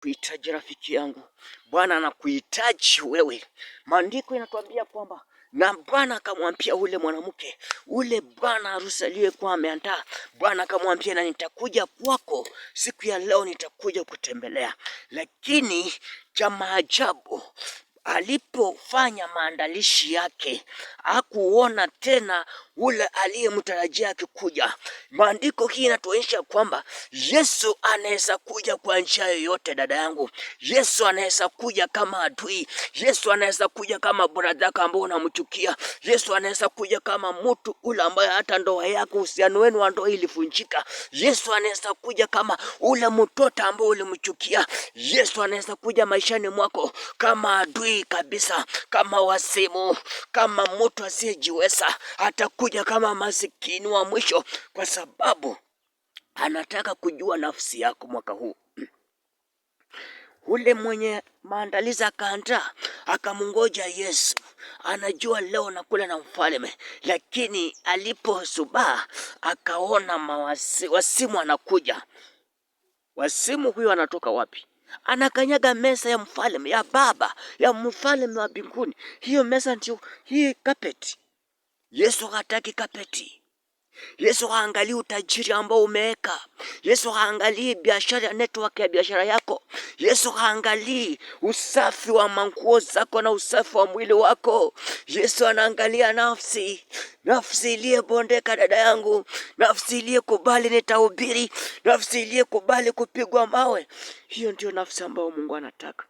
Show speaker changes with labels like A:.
A: Kuhitaji rafiki yangu, Bwana anakuhitaji wewe. Maandiko inatuambia kwamba na Bwana akamwambia ule mwanamke, ule bwana harusi aliyekuwa ameandaa, Bwana akamwambia na nitakuja kwako siku ya leo, nitakuja kutembelea. Lakini cha maajabu, alipofanya maandalishi yake hakuona tena ule aliyemtarajia akikuja. Maandiko hii inatuonyesha kwamba Yesu anaweza kuja kwa njia yoyote, dada yangu. Yesu anaweza kuja kama adui. Yesu anaweza kuja kama bradhaka ambao unamchukia. Yesu anaweza kuja kama mtu ule ambaye hata ndoa yako, uhusiano wenu wa ndoa ilivunjika. Yesu anaweza kuja kama ule mtoto ambao ulimchukia. Yesu anaweza kuja maishani mwako kama adui kabisa, kama wasimu, kama mtu asiyejiweza. Atakuja kama masikini wa mwisho, kwa sababu anataka kujua nafsi yako mwaka huu. Ule mwenye maandalizi akaandaa akamungoja Yesu, anajua leo nakula na mfalme, lakini aliposubaa akaona wasimu anakuja. Wasimu huyo anatoka wapi? Anakanyaga meza ya mfalme, ya baba, ya mfalme wa mbinguni. Hiyo meza ndio hii kapeti. Yesu hataki kapeti. Yesu haangalii utajiri ambao umeweka. Yesu haangalii biashara, network ya biashara yako. Yesu haangalii usafi wa manguo zako na usafi wa mwili wako. Yesu anaangalia nafsi iliyebondeka, dada yangu, nafsi iliyekubali nitahubiri, nafsi iliyekubali kupigwa mawe. Hiyo ndio nafsi ambayo Mungu anataka.